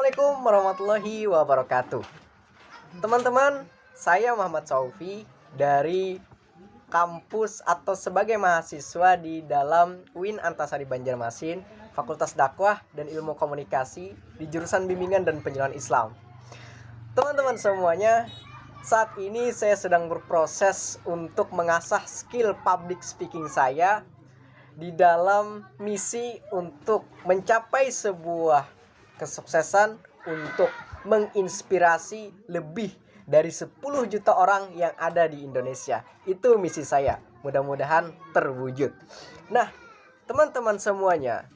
Assalamualaikum warahmatullahi wabarakatuh. Teman-teman, saya Muhammad Saufi dari kampus atau sebagai mahasiswa di dalam UIN Antasari Banjarmasin, Fakultas Dakwah dan Ilmu Komunikasi di jurusan Bimbingan dan Penjualan Islam. Teman-teman semuanya, saat ini saya sedang berproses untuk mengasah skill public speaking saya di dalam misi untuk mencapai sebuah kesuksesan untuk menginspirasi lebih dari 10 juta orang yang ada di Indonesia. Itu misi saya. Mudah-mudahan terwujud. Nah, teman-teman semuanya,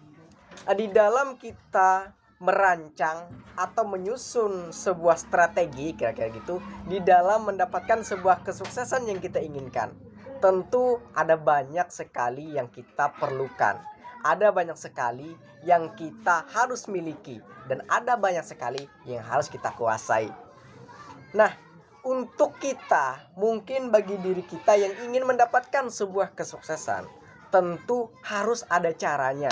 di dalam kita merancang atau menyusun sebuah strategi kira-kira gitu, di dalam mendapatkan sebuah kesuksesan yang kita inginkan, tentu ada banyak sekali yang kita perlukan. Ada banyak sekali yang kita harus miliki dan ada banyak sekali yang harus kita kuasai. Nah, untuk kita, mungkin bagi diri kita yang ingin mendapatkan sebuah kesuksesan, tentu harus ada caranya.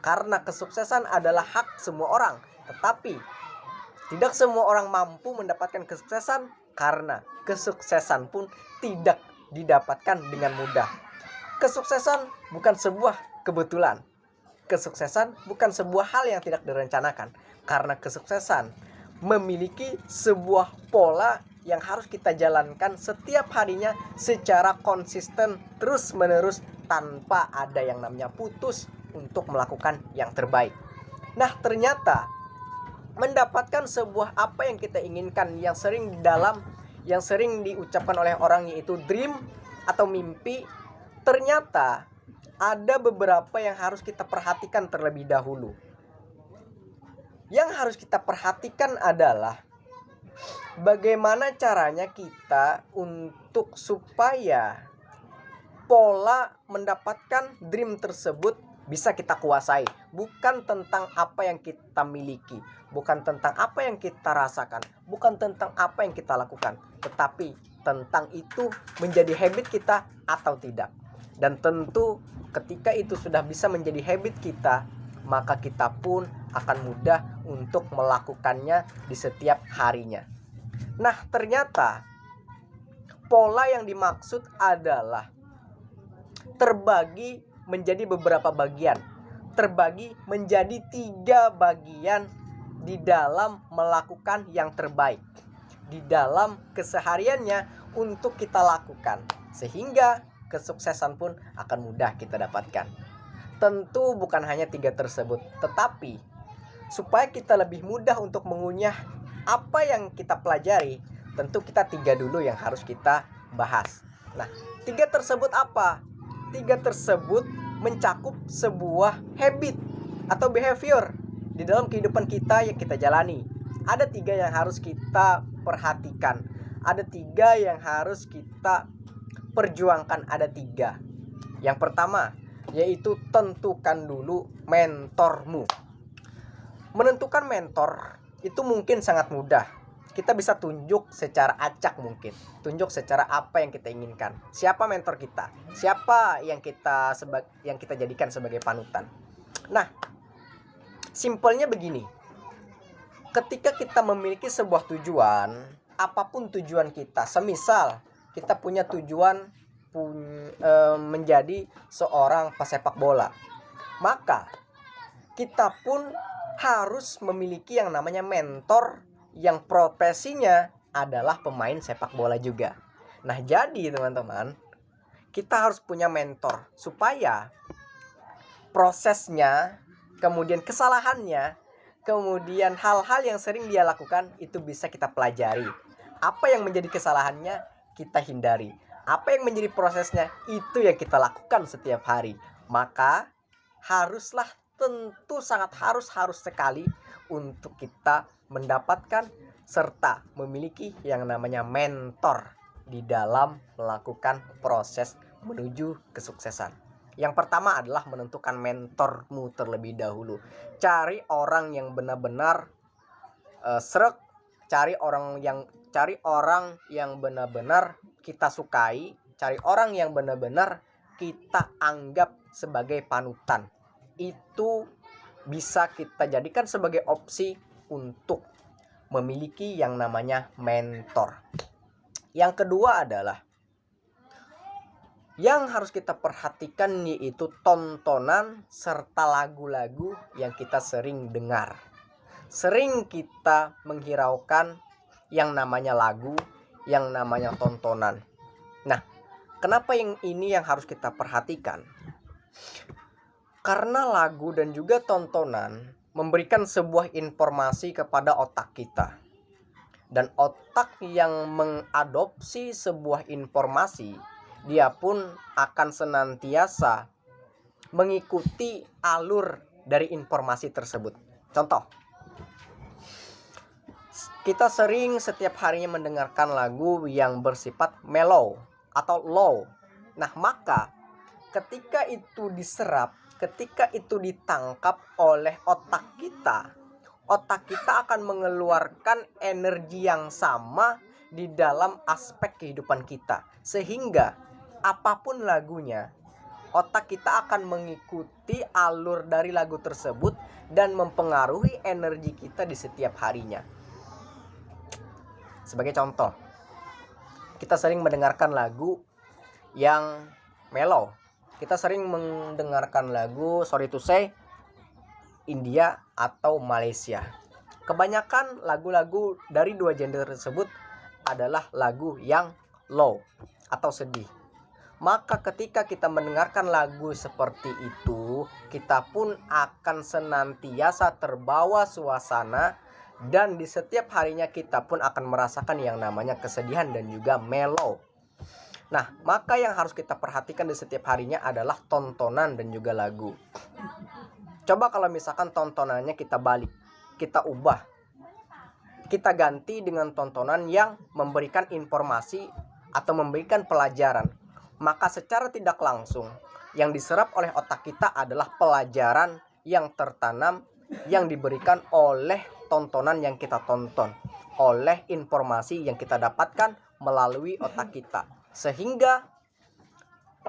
Karena kesuksesan adalah hak semua orang, tetapi tidak semua orang mampu mendapatkan kesuksesan karena kesuksesan pun tidak didapatkan dengan mudah. Kesuksesan bukan sebuah kebetulan. Kesuksesan bukan sebuah hal yang tidak direncanakan, karena kesuksesan memiliki sebuah pola yang harus kita jalankan setiap harinya secara konsisten terus-menerus tanpa ada yang namanya putus untuk melakukan yang terbaik. Nah, ternyata mendapatkan sebuah apa yang kita inginkan yang sering diucapkan oleh orang, yaitu dream atau mimpi, ternyata ada beberapa yang harus kita perhatikan terlebih dahulu. Yang harus kita perhatikan adalah bagaimana caranya kita untuk supaya pola mendapatkan dream tersebut bisa kita kuasai. Bukan tentang apa yang kita miliki, bukan tentang apa yang kita rasakan, bukan tentang apa yang kita lakukan, tetapi tentang itu menjadi habit kita atau tidak. Dan tentu ketika itu sudah bisa menjadi habit kita, maka kita pun akan mudah untuk melakukannya di setiap harinya. Nah, ternyata pola yang dimaksud adalah terbagi menjadi beberapa bagian. Terbagi menjadi 3 bagian di dalam melakukan yang terbaik di dalam kesehariannya untuk kita lakukan, sehingga kesuksesan pun akan mudah kita dapatkan. Tentu bukan hanya 3 tersebut, tetapi supaya kita lebih mudah untuk mengunyah apa yang kita pelajari, tentu kita 3 dulu yang harus kita bahas. Nah, 3 tersebut apa? 3 tersebut mencakup sebuah habit atau behavior di dalam kehidupan kita yang kita jalani. Ada 3 yang harus kita perhatikan. Ada 3 yang harus kita perjuangkan. Ada 3. Yang pertama, yaitu tentukan dulu mentormu. Menentukan mentor itu mungkin sangat mudah. Kita bisa tunjuk secara acak mungkin. Tunjuk secara apa yang kita inginkan. Siapa mentor kita? Siapa yang kita jadikan sebagai panutan? Nah, simpelnya begini. Ketika kita memiliki sebuah tujuan, apapun tujuan kita, semisal kita punya tujuan menjadi seorang pesepak bola, maka kita pun harus memiliki yang namanya mentor yang profesinya adalah pemain sepak bola juga. Nah, jadi teman-teman, kita harus punya mentor supaya prosesnya, kemudian kesalahannya, kemudian hal-hal yang sering dia lakukan itu bisa kita pelajari. Apa yang menjadi kesalahannya kita hindari. Apa yang menjadi prosesnya itu yang kita lakukan setiap hari. Maka haruslah, tentu sangat harus sekali untuk kita mendapatkan serta memiliki yang namanya mentor di dalam melakukan proses menuju kesuksesan. Yang pertama adalah menentukan mentormu terlebih dahulu. Cari orang yang benar-benar sreg, cari orang yang benar-benar kita sukai, cari orang yang benar-benar kita anggap sebagai panutan. Itu bisa kita jadikan sebagai opsi untuk memiliki yang namanya mentor. Yang kedua adalah yang harus kita perhatikan, yaitu tontonan serta lagu-lagu yang kita sering dengar. Sering kita menghiraukan yang namanya lagu, yang namanya tontonan. Nah, kenapa yang ini yang harus kita perhatikan? Karena lagu dan juga tontonan memberikan sebuah informasi kepada otak kita. Dan otak yang mengadopsi sebuah informasi, dia pun akan senantiasa mengikuti alur dari informasi tersebut. Contoh, kita sering setiap harinya mendengarkan lagu yang bersifat mellow atau low. Nah, maka ketika itu diserap, ketika itu ditangkap oleh otak kita akan mengeluarkan energi yang sama di dalam aspek kehidupan kita. Sehingga apapun lagunya, otak kita akan mengikuti alur dari lagu tersebut dan mempengaruhi energi kita di setiap harinya. Sebagai contoh, kita sering mendengarkan lagu yang mellow. Kita sering mendengarkan lagu, sorry to say, India atau Malaysia. Kebanyakan lagu-lagu dari dua genre tersebut adalah lagu yang low atau sedih. Maka ketika kita mendengarkan lagu seperti itu, kita pun akan senantiasa terbawa suasana, dan di setiap harinya kita pun akan merasakan yang namanya kesedihan dan juga mellow. Nah, maka yang harus kita perhatikan di setiap harinya adalah tontonan dan juga lagu. Coba kalau misalkan tontonannya kita balik, kita ubah, kita ganti dengan tontonan yang memberikan informasi atau memberikan pelajaran, maka secara tidak langsung yang diserap oleh otak kita adalah pelajaran yang tertanam, yang diberikan oleh tontonan yang kita tonton, oleh informasi yang kita dapatkan melalui otak kita. Sehingga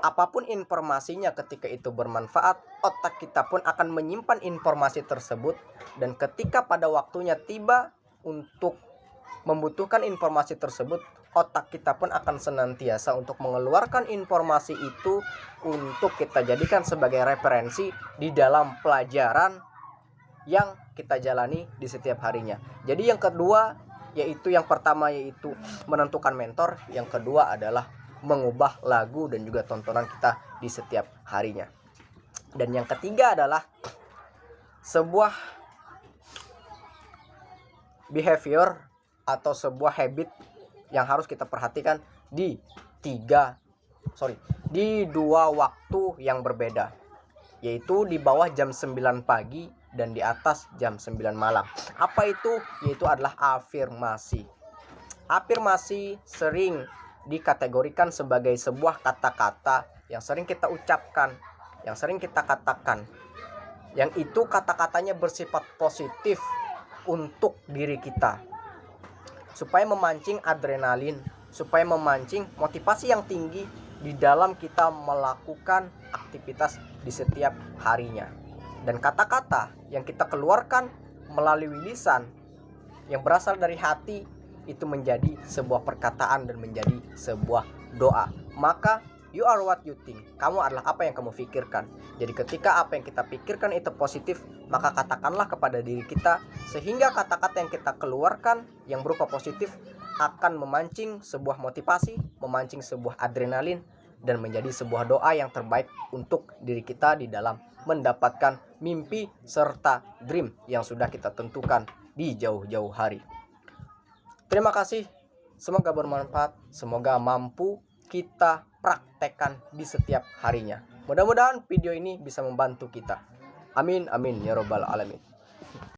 apapun informasinya ketika itu bermanfaat, otak kita pun akan menyimpan informasi tersebut, dan ketika pada waktunya tiba untuk membutuhkan informasi tersebut, otak kita pun akan senantiasa untuk mengeluarkan informasi itu untuk kita jadikan sebagai referensi di dalam pelajaran yang kita jalani di setiap harinya. Jadi yang kedua, yaitu yang pertama yaitu menentukan mentor, yang kedua adalah mengubah lagu dan juga tontonan kita di setiap harinya. Dan yang ketiga adalah sebuah behavior atau sebuah habit yang harus kita perhatikan di dua waktu yang berbeda, yaitu di bawah jam 9 pagi dan di atas jam 9 malam. Apa itu? Yaitu adalah afirmasi. Afirmasi sering dikategorikan sebagai sebuah kata-kata yang sering kita ucapkan, yang sering kita katakan, yang itu kata-katanya bersifat positif untuk diri kita, supaya memancing adrenalin, supaya memancing motivasi yang tinggi di dalam kita melakukan aktivitas di setiap harinya. Dan kata-kata yang kita keluarkan melalui lisan yang berasal dari hati itu menjadi sebuah perkataan dan menjadi sebuah doa. Maka you are what you think. Kamu adalah apa yang kamu pikirkan. Jadi ketika apa yang kita pikirkan itu positif, maka katakanlah kepada diri kita, sehingga kata-kata yang kita keluarkan yang berupa positif akan memancing sebuah motivasi, memancing sebuah adrenalin, dan menjadi sebuah doa yang terbaik untuk diri kita di dalam mendapatkan mimpi serta dream yang sudah kita tentukan di jauh-jauh hari. Terima kasih, semoga bermanfaat, semoga mampu kita praktekkan di setiap harinya. Mudah-mudahan video ini bisa membantu kita. Amin, amin, ya robbal alamin.